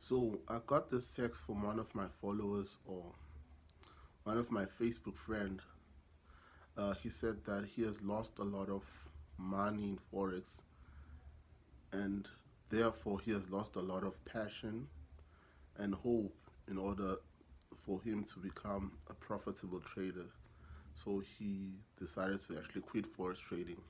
So I got this text from one of my followers or one of my Facebook friend. He said that he has lost a lot of money in forex, and therefore he has lost a lot of passion and hope in order for him to become a profitable trader. So he decided to actually quit forex trading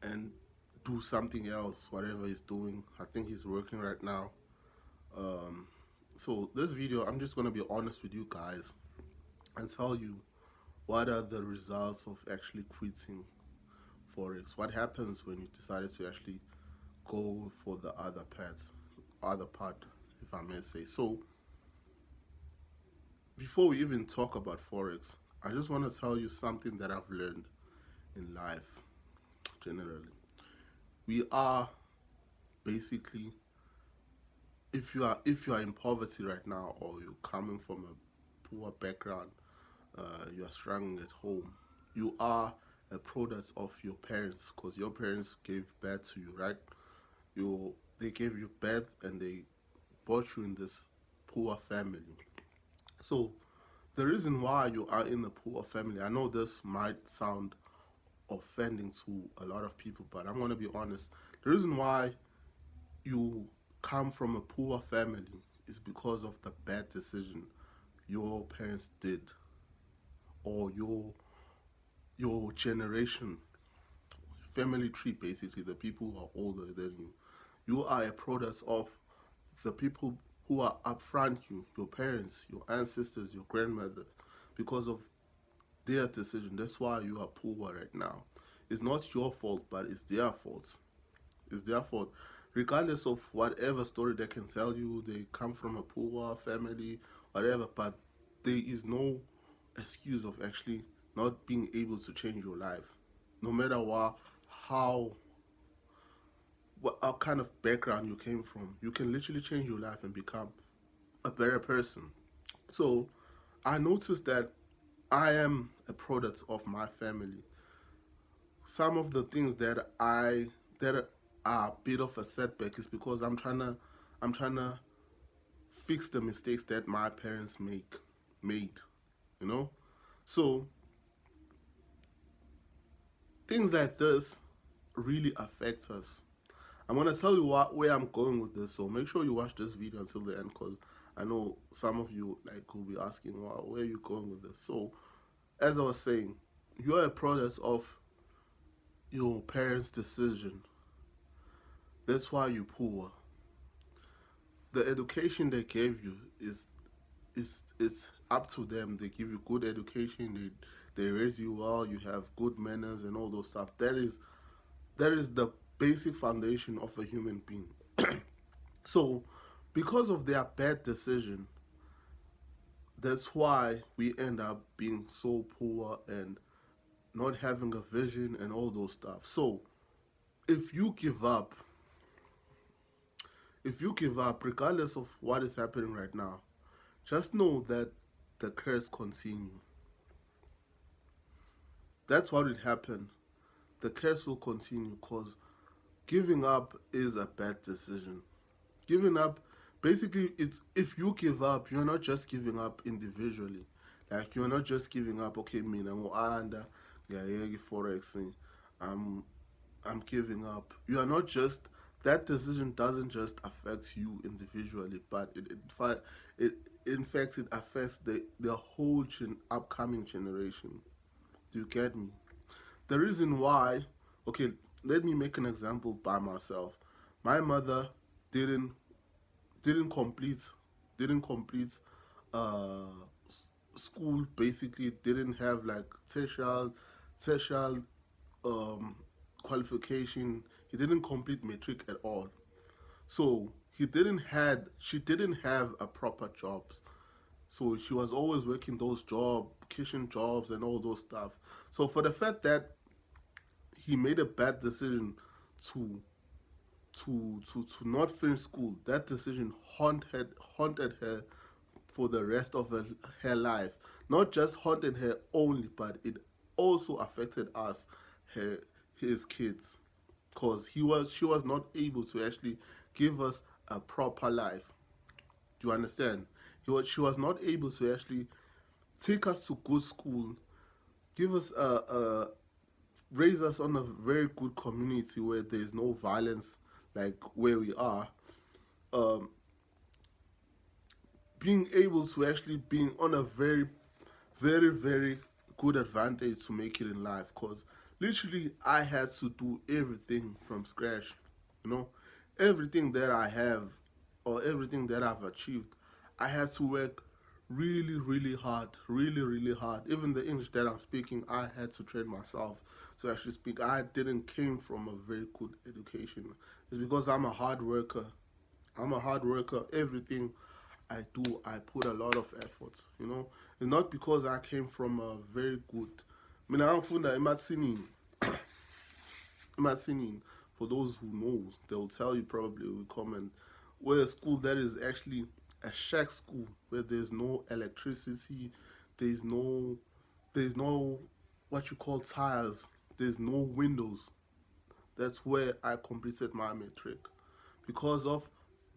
and do something else, whatever he's doing. I think he's working right now. Um, so this video, I'm just gonna be honest with you guys and tell you what are the results of actually quitting forex. What happens when you decided to actually go for the other part, if I may say. So before we even talk about forex, I just want to tell you something that I've learned in life generally. We are basically, if you are in poverty right now, or you're coming from a poor background, you are struggling at home, you are a product of your parents, because your parents gave birth to you, right? They gave you birth and they brought you in this poor family. So the reason why you are in a poor family, I know this might sound offending to a lot of people, but I'm going to be honest. The reason why you come from a poor family is because of the bad decision your parents did, or your generation, family tree, basically the people who are older than you. You are a product of the people who are up front you, your parents, your ancestors, your grandmothers, because of their decision. That's why you are poor right now. It's not your fault, but it's their fault. It's their fault. Regardless of whatever story they can tell you, they come from a poor family, whatever, but there is no excuse of actually not being able to change your life. No matter how, what kind of background you came from, you can literally change your life and become a better person. So I noticed that I am a product of my family. Some of the things that are a bit of a setback is because I'm trying to fix the mistakes that my parents made, you know? So things like this really affect us. I'm gonna tell you where I'm going with this, so make sure you watch this video until the end, because I know some of you like will be asking, well, where are you going with this? So as I was saying, you are a product of your parents' decision. That's why you're poor. The education they gave you is it's up to them. They give you good education. They raise you well. You have good manners and all those stuff. That is the basic foundation of a human being. So, because of their bad decision, that's why we end up being so poor and not having a vision and all those stuff. So, if you give up, regardless of what is happening right now, just know that the curse continue. That's what will happen. The curse will continue, because giving up is a bad decision. Giving up, basically, it's if you give up, you're not just giving up individually. Like, you're not just giving up. Okay, mina ngoanda ngiyayeka forex. I'm I'm giving up. You are not just, that decision doesn't just affect you individually, but it in fact it affects the whole upcoming generation. Do you get me? The reason why, okay, let me make an example by myself. My mother didn't didn't complete didn't complete uh school, basically didn't have like tertial um qualification. He didn't complete matric at all. So she didn't have a proper job. So she was always working those kitchen jobs and all those stuff. So for the fact that he made a bad decision to to not finish school, that decision haunted her for the rest of her life. Not just haunted her only, but it also affected us, her his kids, because she was not able to actually give us a proper life. Do you understand? She was not able to actually take us to good school, give us raise us on a very good community where there's no violence, like where we are. Um, being able to actually being on a very, very, very good advantage to make it in life. Cause literally, I had to do everything from scratch. You know, everything that I have or everything that I've achieved, I had to work really, really hard, really, really hard. Even the English that I'm speaking, I had to train myself to actually speak. I didn't came from a very good education. It's because I'm a hard worker. I'm a hard worker. Everything I do, I put a lot of effort. You know, it's not because I came from a very good. Mina angifunda emathini, emathini. For those who know, they will tell you probably will comment where a school that is actually a shack school where there's no electricity, there's no, there's no what you call tiles, there's no windows. That's where I completed my matric because of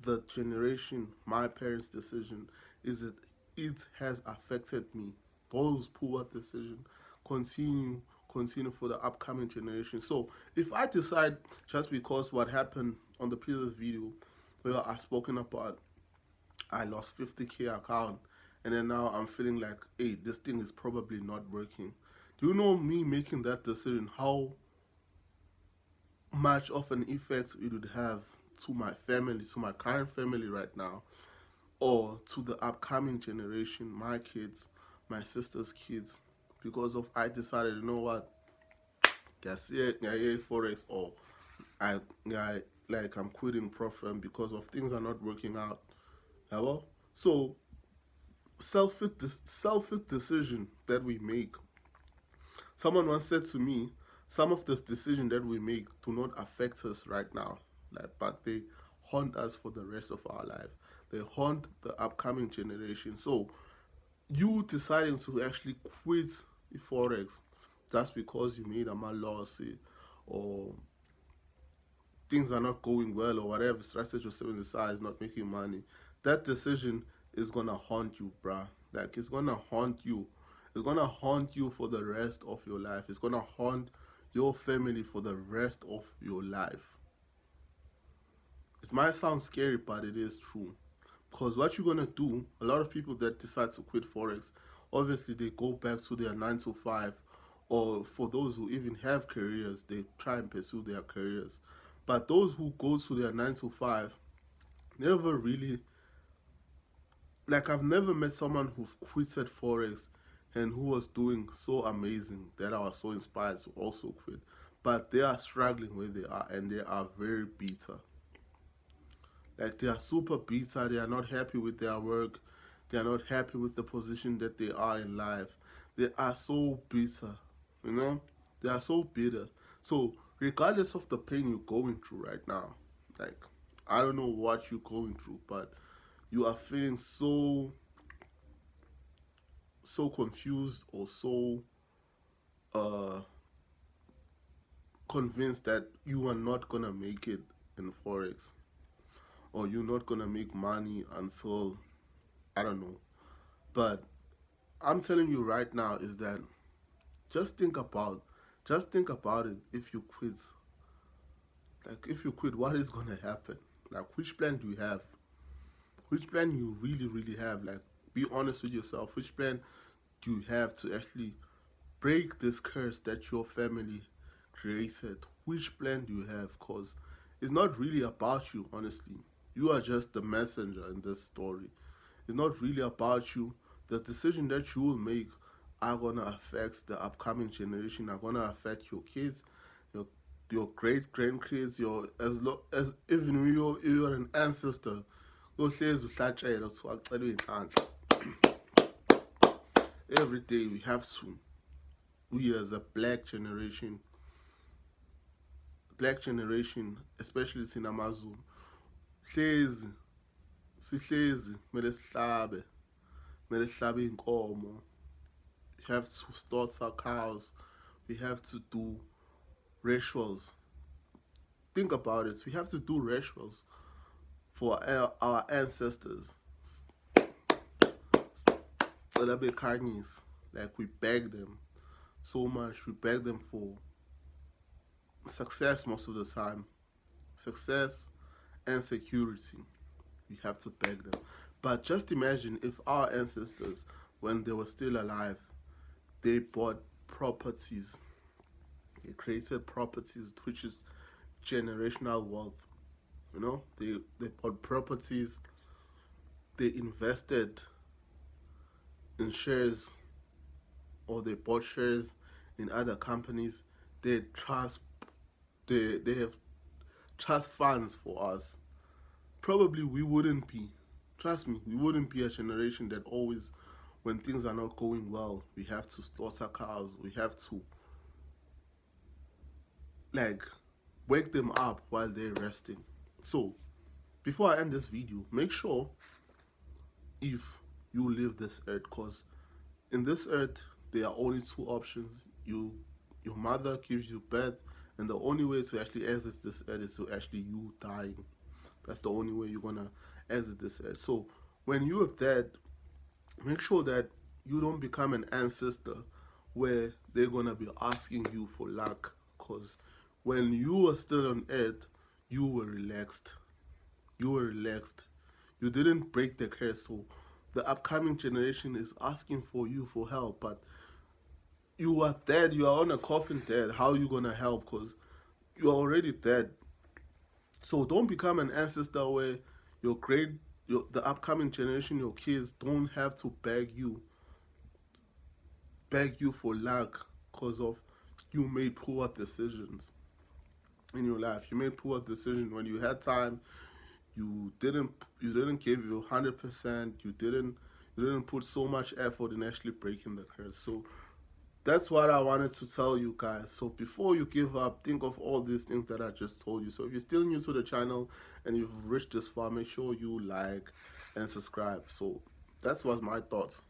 the generation, my parents' decision is that it has affected me. Those poor decision continue continue for the upcoming generation. So if I decide just because what happened on the previous video where I spoken about I lost 50K account and then now I'm feeling like hey this thing is probably not working. Do you know me making that decision how much of an effect it would have to my family, to my current family right now, or to the upcoming generation, my kids, my sister's kids, because of I decided, you know what, yeah, forex, or I like I'm quitting prof because of things are not working out. Yeah, well, so selfish decision that we make. Someone once said to me, some of the decisions that we make do not affect us right now, like, but they haunt us for the rest of our life. They haunt the upcoming generation. So you deciding to actually quit forex just because you made a mal loss or things are not going well or whatever strategy or seven is not making money, that decision is gonna haunt you, bruh. Like it's gonna haunt you. It's gonna haunt you for the rest of your life. It's gonna haunt your family for the rest of your life. It might sound scary, but it is true. Because what you're gonna do, a lot of people that decide to quit forex, obviously they go back to their 9 to 5, or for those who even have careers, they try and pursue their careers. But those who go to their 9 to 5 never really, like I've never met someone who quitted forex and who was doing so amazing that I was so inspired to also quit. But they are struggling where they are and they are very bitter. Like they are super bitter. They are not happy with their work. They are not happy with the position that they are in life. They are so bitter. You know, they are so bitter. So regardless of the pain you're going through right now, like I don't know what you're going through, but you are feeling so confused or so uh convinced that you are not gonna make it in forex or you're not gonna make money until I don't know. But I'm telling you right now is that just think about just think about it. If you quit, like if you quit, what is gonna happen? Like which plan do you have? Which plan you really have? Like be honest with yourself. Which plan do you have to actually break this curse that your family created? Which plan do you have? Cause it's not really about you, honestly. You are just the messenger in this story. It's not really about you. The decision that you will make are gonna affect the upcoming generation, are gonna affect your kids, your your great grandkids, your as even you're an ancestor. Yohlezi uhlatshela kuthiwa acelwe iy'nhlanhla. Every day we have to, we as a black generation, especially thina amaZulu, hlezi sihlezi kumele sihlabe iy'nkomo. We have to slaughter cows. We have to do rituals. Think about it. We have to do rituals for our ancestors. like we beg them so much. We beg them for success most of the time. Success and security. We have to beg them. But just imagine if our ancestors, when they were still alive, they bought properties. They created properties, which is generational wealth. They bought properties. They invested in shares, or they bought shares in other companies. They trust. They have trust funds for us. Probably we wouldn't be. Trust me, we wouldn't be a generation that always, when things are not going well, we have to slaughter cows. We have to like wake them up while they're resting. So before I end this video, make sure if you leave this earth, because in this earth there are only two options. Your mother gives you birth, and the only way to actually exit this earth is to actually you dying. That's the only way you're gonna exit this earth. So when you have that, make sure that you don't become an ancestor where they're gonna be asking you for luck. Cause when you were still on earth, you were relaxed. You were relaxed. You didn't break the curse. So the upcoming generation is asking for you for help, but you are dead. You are on a coffin dead. How are you gonna help? Cause you're already dead. So don't become an ancestor where your great the upcoming generation, your kids don't have to beg you for luck because of you made poor decisions in your life. You made poor decisions when you had time. You didn't you didn't give your 100%. You didn't put so much effort in actually breaking the curse. So that's what I wanted to tell you guys. So before you give up, think of all these things that I just told you. So if you're still new to the channel and you've reached this far, make sure you like and subscribe. So that's was my thoughts.